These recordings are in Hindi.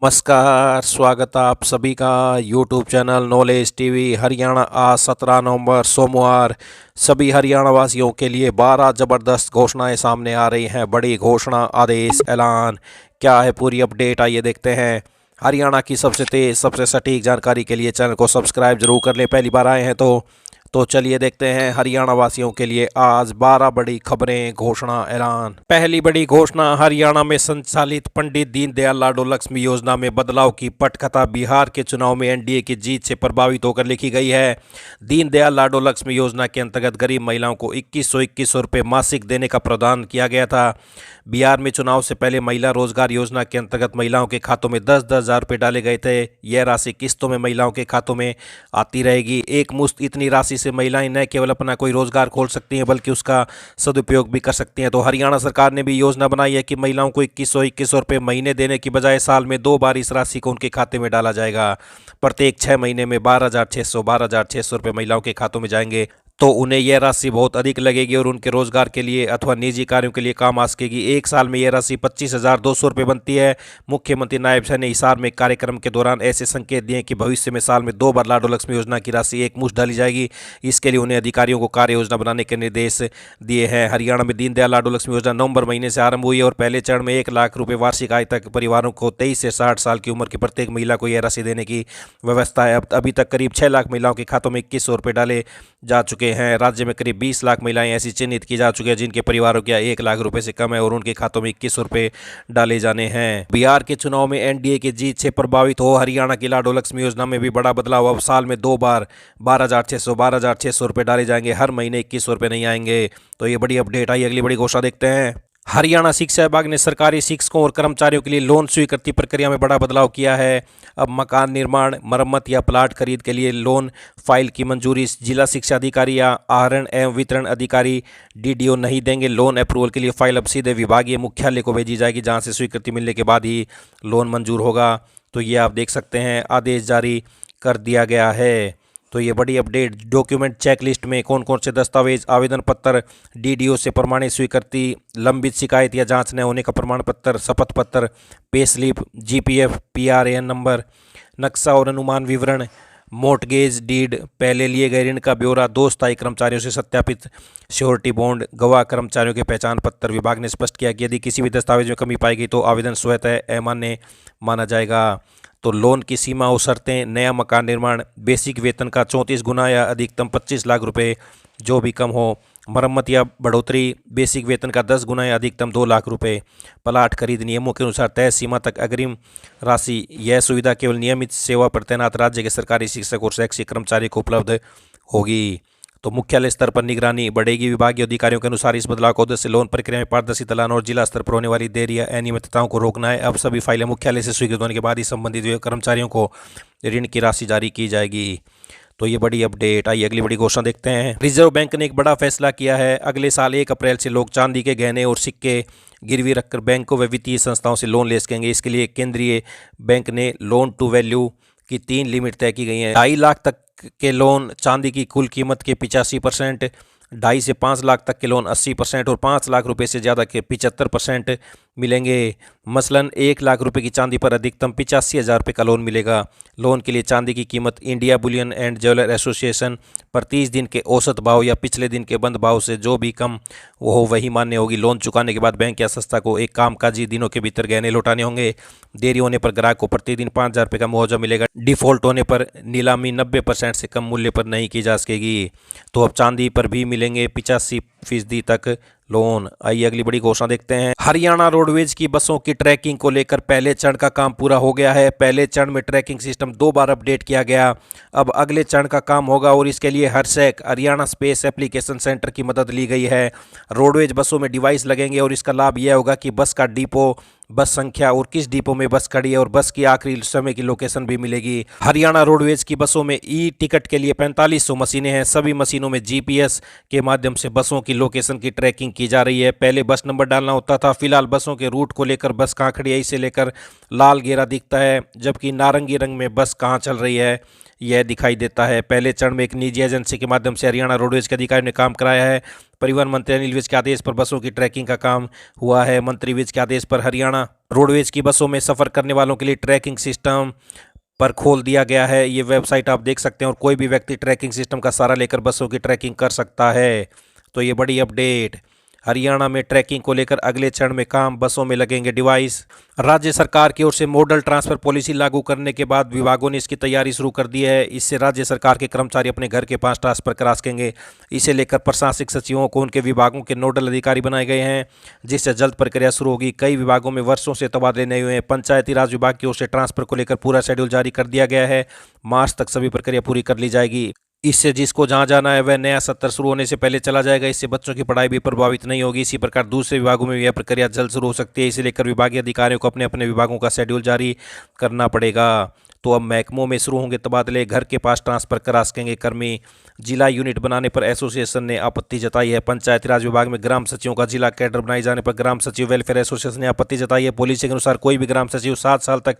नमस्कार, स्वागत आप सभी का YouTube channel knowledge TV Haryana. आज 17 नवंबर सोमवार सभी हरियाणा वासियों के लिए 12 ज़बरदस्त घोषणाएं सामने आ रही हैं। बड़ी घोषणा, आदेश, ऐलान क्या है पूरी अपडेट, आइए देखते हैं। हरियाणा की सबसे तेज़ सबसे सटीक जानकारी के लिए चैनल को सब्सक्राइब जरूर कर लें, पहली बार आए हैं तो चलिए देखते हैं हरियाणा वासियों के लिए आज 12 बड़ी खबरें, घोषणा, ऐलान। पहली बड़ी घोषणा, हरियाणा में संचालित पंडित दीनदयाल लाडो लक्ष्मी योजना में बदलाव की पटकथा बिहार के चुनाव में एनडीए की जीत से प्रभावित होकर लिखी गई है। दीनदयाल लाडो लक्ष्मी योजना के अंतर्गत गरीब महिलाओं को 2121 रुपये मासिक देने का प्रावधान किया गया था। बिहार में चुनाव से पहले महिला रोजगार योजना के अंतर्गत महिलाओं के खातों में 10-10 हज़ार रुपये डाले गए थे। यह राशि किस्तों में महिलाओं के खातों में आती रहेगी। एक मुश्त इतनी राशि से महिलाएं न केवल अपना कोई रोजगार खोल सकती हैं बल्कि उसका सदुपयोग भी कर सकती हैं। तो हरियाणा सरकार ने भी योजना बनाई है कि महिलाओं को 2121 रुपये महीने देने की बजाय साल में 2 बार इस राशि को उनके खाते में डाला जाएगा। प्रत्येक 6 महीने में 12,600 रुपये महिलाओं के खातों में जाएंगे। तो उन्हें यह राशि बहुत अधिक लगेगी और उनके रोजगार के लिए अथवा निजी कार्यों के लिए काम आ सकेगी। एक साल में यह राशि 25,200 रुपये बनती है। मुख्यमंत्री नायब शाह ने हिसार में कार्यक्रम के दौरान ऐसे संकेत दिए कि भविष्य में साल में 2 बार लाडो लक्ष्मी योजना की राशि एक मुश्त डाली जाएगी। इसके लिए उन्हें अधिकारियों को कार्य योजना बनाने के निर्देश दिए हैं। हरियाणा में दीनदयाल लाडो लक्ष्मी योजना नवंबर महीने से आरंभ हुई और पहले चरण में 1 लाख रुपये वार्षिक आय तक परिवारों को 23 से 60 साल की उम्र की प्रत्येक महिला को यह राशि देने की व्यवस्था है। अभी तक करीब 6 लाख महिलाओं के खातों में 2100 रुपये डाले जा चुके हैं। राज्य में करीब 20 लाख महिलाएं ऐसी चिन्हित की जा चुकी है जिनके परिवारों की आय 1 लाख रुपए से कम है और उनके खातों में 21 रुपए डाले जाने हैं। बिहार के चुनाव में एनडीए की जीत से प्रभावित हो हरियाणा की लाडो लक्ष्मी योजना में भी बड़ा बदलाव। अब साल में 2 बार 12,600 रुपये डाले जाएंगे, हर महीने 21 रुपये नहीं आएंगे। तो ये बड़ी अपडेट आई। अगली बड़ी घोषणा देखते हैं। हरियाणा शिक्षा विभाग ने सरकारी शिक्षकों और कर्मचारियों के लिए लोन स्वीकृति प्रक्रिया में बड़ा बदलाव किया है। अब मकान निर्माण, मरम्मत या प्लाट खरीद के लिए लोन फाइल की मंजूरी जिला शिक्षा अधिकारी या आहरण एवं वितरण अधिकारी डीडीओ नहीं देंगे। लोन अप्रूवल के लिए फाइल अब सीधे विभागीय मुख्यालय को भेजी जाएगी, जहां से स्वीकृति मिलने के बाद ही लोन मंजूर होगा। तो ये आप देख सकते हैं, आदेश जारी कर दिया गया है। तो ये बड़ी अपडेट। डॉक्यूमेंट चेकलिस्ट में कौन कौन से दस्तावेज, आवेदन पत्र, डीडीओ से प्रमाणित स्वीकृति, लंबित शिकायत या जांच न होने का प्रमाण पत्र, शपथ पत्र, pay slip, GPF, PRAN number, नक्शा और अनुमान विवरण, मोर्टगेज डीड, पहले लिए गए ऋण का ब्यौरा, 2 स्थायी कर्मचारियों से सत्यापित श्योरिटी बॉन्ड, गवाह कर्मचारियों के पहचान पत्र। विभाग ने स्पष्ट किया कि यदि किसी भी दस्तावेज में कमी पाई गई तो आवेदन स्वतः अमान्य माना जाएगा। तो लोन की सीमा और शर्तें, नया मकान निर्माण बेसिक वेतन का 34 गुना या अधिकतम 25 लाख रुपए जो भी कम हो, मरम्मत या बढ़ोतरी बेसिक वेतन का 10 गुना या अधिकतम 2 लाख रुपए, प्लाट खरीद नियमों के अनुसार तय सीमा तक अग्रिम राशि। यह सुविधा केवल नियमित सेवा पर तैनात राज्य के सरकारी शिक्षक और शैक्षिक कर्मचारी को उपलब्ध होगी। तो मुख्यालय स्तर पर निगरानी बढ़ेगी। विभागीय अधिकारियों के अनुसार इस बदलाव का उद्देश्य लोन प्रक्रिया में पारदर्शिता लाना और जिला स्तर पर होने वाली देरी या अनियमितताओं को रोकना है। अब सभी फाइलें मुख्यालय से स्वीकृत होने के बाद ही संबंधित कर्मचारियों को ऋण की राशि जारी की जाएगी। तो ये बड़ी अपडेट। आइए अगली बड़ी घोषणा देखते हैं। रिजर्व बैंक ने एक बड़ा फैसला किया है। अगले साल 1 अप्रैल से लोग चांदी के गहने और सिक्के गिरवी रखकर बैंकों व वित्तीय संस्थाओं से लोन ले सकेंगे। इसके लिए केंद्रीय बैंक ने लोन टू वैल्यू की 3 लिमिट तय की गई हैं। 2.5 लाख तक के लोन चांदी की कुल कीमत के 85%, 2.5 से 5 लाख तक के लोन 80% और 5 लाख रुपए से ज़्यादा के 75% मिलेंगे। मसलन 1 लाख रुपए की चांदी पर अधिकतम 85,000 रुपये का लोन मिलेगा। लोन के लिए चांदी की कीमत India Boolean and jeweller association पर 30 दिन के औसत भाव या पिछले दिन के बंद भाव से जो भी कम वो हो वही मान्य होगी। लोन चुकाने के बाद बैंक या संस्था को एक कामकाजी दिनों के भीतर गहने लौटाने होंगे। देरी होने पर ग्राहक को प्रतिदिन 5,000 रुपये का मुआवजा मिलेगा। डिफॉल्ट होने पर नीलामी 90% से कम मूल्य पर नहीं की जा सकेगी। तो अब चांदी पर भी मिलेंगे 85% तक लोन। आइए अगली बड़ी घोषणा देखते हैं। हरियाणा रोडवेज की बसों की ट्रैकिंग को लेकर पहले चरण का काम पूरा हो गया है। पहले चरण में ट्रैकिंग सिस्टम 2 बार अपडेट किया गया। अब अगले चरण का काम होगा और इसके लिए हरसैक हरियाणा स्पेस एप्लीकेशन सेंटर की मदद ली गई है। रोडवेज बसों में डिवाइस लगेंगे और इसका लाभ यह होगा कि बस का डिपो, बस संख्या और किस डिपो में बस खड़ी है और बस की आखिरी समय की लोकेशन भी मिलेगी। हरियाणा रोडवेज की बसों में ई टिकट के लिए 4500 मशीनें हैं। सभी मशीनों में जीपीएस के माध्यम से बसों की लोकेशन की ट्रैकिंग की जा रही है। पहले बस नंबर डालना होता था, फिलहाल बसों के रूट को लेकर बस कहाँ खड़ी है इसे लेकर लाल घेरा दिखता है, जबकि नारंगी रंग में बस कहाँ चल रही है यह दिखाई देता है। पहले चरण में एक निजी एजेंसी के माध्यम से हरियाणा रोडवेज के अधिकारियों ने काम कराया है। परिवहन मंत्री अनिल विज के आदेश पर बसों की ट्रैकिंग का काम हुआ है। मंत्री विज के आदेश पर हरियाणा रोडवेज की बसों में सफ़र करने वालों के लिए ट्रैकिंग सिस्टम पर खोल दिया गया है। ये वेबसाइट आप देख सकते हैं और कोई भी व्यक्ति ट्रैकिंग सिस्टम का सहारा लेकर बसों की ट्रैकिंग कर सकता है। तो ये बड़ी अपडेट। हरियाणा में ट्रैकिंग को लेकर अगले चरण में काम, बसों में लगेंगे डिवाइस। राज्य सरकार की ओर से मॉडल ट्रांसफर पॉलिसी लागू करने के बाद विभागों ने इसकी तैयारी शुरू कर दी है। इससे राज्य सरकार के कर्मचारी अपने घर के पास ट्रांसफर करा सकेंगे। इसे लेकर प्रशासनिक सचिवों को उनके विभागों के नोडल अधिकारी बनाए गए हैं, जिससे जल्द प्रक्रिया शुरू होगी। कई विभागों में वर्षों से तबादले नहीं हुए हैं। पंचायती राज विभाग की ओर से ट्रांसफर को लेकर पूरा शेड्यूल जारी कर दिया गया है। मार्च तक सभी प्रक्रिया पूरी कर ली जाएगी। इससे जिसको जहां जाना है वह नया सत्र शुरू होने से पहले चला जाएगा। इससे बच्चों की पढ़ाई भी प्रभावित नहीं होगी। इसी प्रकार दूसरे विभागों में यह प्रक्रिया जल्द शुरू हो सकती है। इसे लेकर विभागीय अधिकारियों को अपने अपने विभागों का शेड्यूल जारी करना पड़ेगा। तो अब महकमों में शुरू होंगे तबादले, घर के पास ट्रांसफर करा सकेंगे कर्मी। जिला यूनिट बनाने पर एसोसिएशन ने आपत्ति जताई है। पंचायती राज विभाग में ग्राम सचिवों का जिला कैडर बनाए जाने पर ग्राम सचिव वेलफेयर एसोसिएशन ने आपत्ति जताई है। पॉलिसी के अनुसार कोई भी ग्राम सचिव 7 साल तक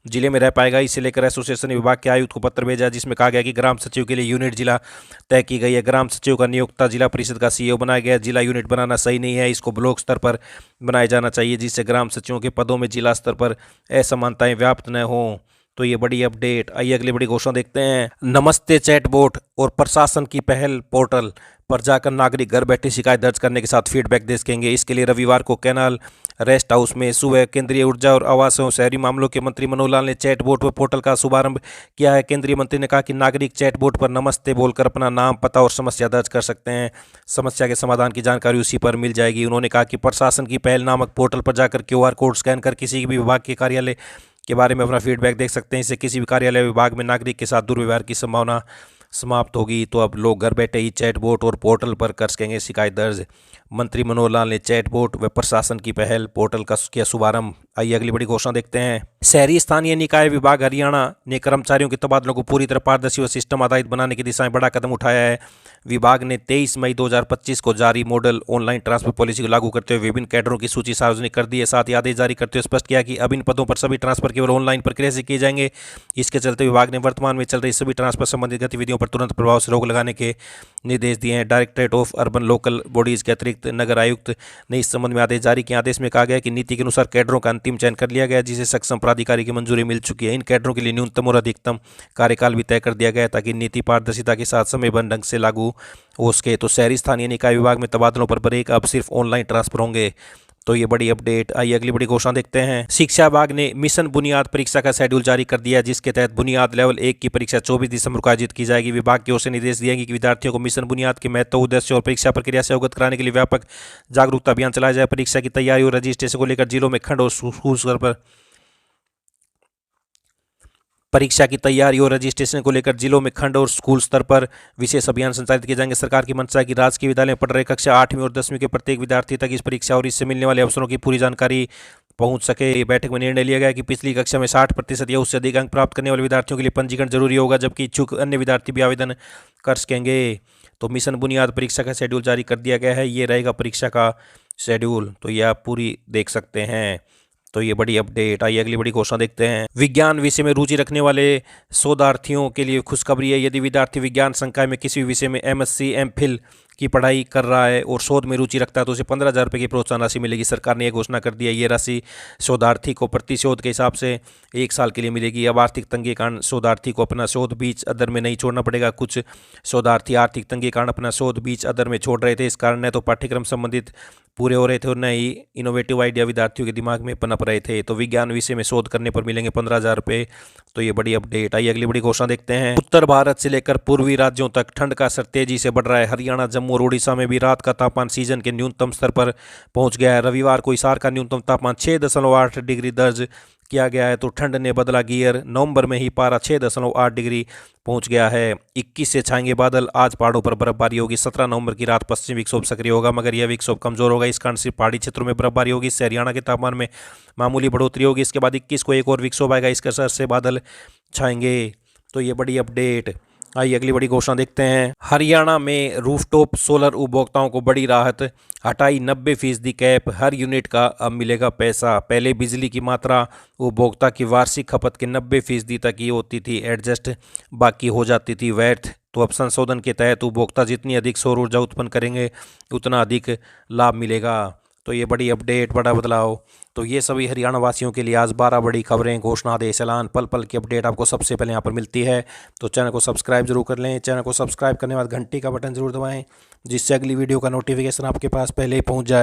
जिले में रह पाएगा। इसे लेकर एसोसिएशन ने विभाग के आयुक्त को पत्र भेजा, जिसमें कहा गया कि ग्राम सचिव के लिए यूनिट जिला तय की गई है। ग्राम सचिव का नियोक्ता जिला परिषद का सीईओ बनाया गया है। जिला यूनिट बनाना सही नहीं है, इसको ब्लॉक स्तर पर बनाया जाना चाहिए, जिससे ग्राम सचिवों के पदों में जिला स्तर पर असमानताएं व्याप्त न हों। तो ये बड़ी अपडेट। आइए अगली बड़ी घोषणा देखते हैं। नमस्ते चैटबॉट और प्रशासन की पहल पोर्टल पर जाकर नागरिक घर बैठे शिकायत दर्ज करने के साथ फीडबैक दे सकेंगे। इसके लिए रविवार को कैनाल रेस्ट हाउस में सुबह केंद्रीय ऊर्जा और आवास एवं शहरी मामलों के मंत्री मनोहर लाल ने चैटबॉट व पोर्टल का शुभारंभ किया है। केंद्रीय मंत्री ने कहा कि नागरिक चैटबॉट पर नमस्ते बोलकर अपना नाम, पता और समस्या दर्ज कर सकते हैं। समस्या के समाधान की जानकारी उसी पर मिल जाएगी। उन्होंने कहा कि प्रशासन की पहल नामक पोर्टल पर जाकर QR कोड स्कैन कर किसी भी विभाग के कार्यालय के बारे में अपना फीडबैक देख सकते हैं। इससे किसी भी कार्यालय विभाग में नागरिक के साथ दुर्व्यवहार की संभावना समाप्त होगी। तो अब लोग घर बैठे ही चैटबॉट और पोर्टल पर कर सकेंगे शिकायत दर्ज। मंत्री मनोहर लाल ने चैटबॉट व प्रशासन की पहल पोर्टल का किया शुभारंभ। आइए अगली बड़ी घोषणा देखते हैं। शहरी स्थानीय निकाय विभाग हरियाणा ने कर्मचारियों के तबादलों को पूरी तरह पारदर्शी व सिस्टम आधारित बनाने की दिशा में बड़ा कदम उठाया है। विभाग ने 23 मई 2025 को जारी मॉडल ऑनलाइन ट्रांसफर पॉलिसी को लागू करते हुए विभिन्न कैडरों की सूची सार्वजनिक कर दी है। साथ ही आदेश जारी करते हुए स्पष्ट किया कि अब इन पदों पर सभी ट्रांसफर केवल ऑनलाइन प्रक्रिया से किए जाएंगे। इसके चलते विभाग ने वर्तमान में चल रही सभी ट्रांसफर संबंधित गतिविधियों पर तुरंत प्रभाव से रोक लगाने के निर्देश दिए हैं। Directorate of urban local bodies के अतिरिक्त नगर आयुक्त ने इस संबंध में आदेश जारी किया। आदेश में कहा गया कि नीति के अनुसार कैडरों का अंतिम चयन कर लिया गया, जिसे सक्षम प्राधिकारी की मंजूरी मिल चुकी है। इन कैडरों के लिए न्यूनतम और अधिकतम कार्यकाल भी तय कर दिया गया ताकि नीति पारदर्शिता के साथ समयबद्ध ढंग से लागू हो सके। तो शहरी स्थानीय निकाय विभाग में तबादलों पर ब्रेक, अब सिर्फ ऑनलाइन ट्रांसफर होंगे। तो ये बड़ी अपडेट। आइए अगली बड़ी घोषणा देखते हैं। शिक्षा विभाग ने मिशन बुनियाद परीक्षा का शेड्यूल जारी कर दिया है, जिसके तहत बुनियाद लेवल 1 की परीक्षा 24 दिसंबर को आयोजित की जाएगी। विभाग की ओर से निर्देश दिए गए कि विद्यार्थियों को मिशन बुनियाद के महत्व, उद्देश्य और परीक्षा प्रक्रिया से अवगत कराने के लिए व्यापक जागरूकता अभियान चलाया जाए। परीक्षा की तैयारी और रजिस्ट्रेशन को लेकर जिलों में खंड और स्कूल स्तर पर विशेष अभियान संचालित किए जाएंगे। सरकार की मंशा है कि राजकीय विद्यालय में पढ़ रहे कक्षा 8वीं और 10वीं के प्रत्येक विद्यार्थी तक इस परीक्षा और इससे मिलने वाले अवसरों की पूरी जानकारी पहुंच सके। बैठक में निर्णय लिया गया कि पिछली कक्षा में 60% या उससे अधिक अंक प्राप्त करने वाले विद्यार्थियों के लिए पंजीकरण जरूरी होगा, जबकि इच्छुक अन्य विद्यार्थी भी आवेदन कर सकेंगे। तो मिशन बुनियाद परीक्षा का शेड्यूल जारी कर दिया गया है। ये रहेगा परीक्षा का शेड्यूल, तो ये आप पूरी देख सकते हैं। तो ये बड़ी अपडेट। आइए अगली बड़ी घोषणा देखते हैं। विज्ञान विषय में रुचि रखने वाले शोधार्थियों के लिए खुशखबरी है। यदि विद्यार्थी विज्ञान संकाय में किसी भी विषय में MSc MPhil की पढ़ाई कर रहा है और शोध में रुचि रखता है तो उसे 15,000 रुपये की प्रोत्साहन राशि मिलेगी। सरकार ने यह घोषणा कर दी है। ये राशि शोधार्थी को प्रति शोध के हिसाब से 1 साल के लिए मिलेगी। अब आर्थिक तंगी के कारण शोधार्थी को अपना शोध बीच अदर में नहीं छोड़ना पड़ेगा। कुछ शोधार्थी आर्थिक तंगी के कारण अपना शोध बीच अदर में छोड़ रहे थे। इस कारण न तो पाठ्यक्रम संबंधित पूरे हो रहे थे और न ही इनोवेटिव आइडिया विद्यार्थियों के दिमाग में पनप रहे थे। तो विज्ञान विषय में शोध करने पर मिलेंगे 15,000 रुपये। तो ये बड़ी अपडेट। आइए अगली बड़ी घोषणा देखते हैं। उत्तर भारत से लेकर पूर्वी राज्यों तक ठंड का असर तेजी से बढ़ रहा है। हरियाणा, जम्मू और उड़ीसा में भी रात का तापमान सीजन के न्यूनतम स्तर पर पहुंच गया है। रविवार को हिसार का न्यूनतम तापमान 6.8 डिग्री दर्ज किया गया है। तो ठंड ने बदला गियर। नवंबर में ही पारा 6.8 डिग्री पहुंच गया है। 21 से छाएंगे बादल। आज पहाड़ों पर बर्फबारी होगी। 17 नवंबर की रात पश्चिमी विक्षोभ सक्रिय होगा, मगर यह विक्षोभ कमजोर होगा। इस कारण सिर्फ पहाड़ी क्षेत्रों में बर्फबारी होगी। इससे हरियाणा के तापमान में मामूली बढ़ोतरी होगी। इसके बाद 21 को एक और विक्षोभ आएगा। इसके असर से बादल छाएंगे। तो ये बड़ी अपडेट। आइए अगली बड़ी घोषणा देखते हैं। हरियाणा में रूफटॉप सोलर उपभोक्ताओं को बड़ी राहत, हटाई 90% कैप, हर यूनिट का अब मिलेगा पैसा। पहले बिजली की मात्रा उपभोक्ता की वार्षिक खपत के 90% तक ही होती थी एडजस्ट, बाकी हो जाती थी वैट। तो अब संशोधन के तहत उपभोक्ता जितनी अधिक सौर ऊर्जा उत्पन्न करेंगे उतना अधिक लाभ मिलेगा। तो ये बड़ी अपडेट, बड़ा बदलाव। तो ये सभी हरियाणा वासियों के लिए आज 12 बड़ी खबरें, घोषणा, आदेश, ऐलान, पल पल की अपडेट आपको सबसे पहले यहाँ पर मिलती है। तो चैनल को सब्सक्राइब जरूर कर लें। चैनल को सब्सक्राइब करने के बाद घंटी का बटन जरूर दबाएं, जिससे अगली वीडियो का नोटिफिकेशन आपके पास पहले ही पहुँच जाए।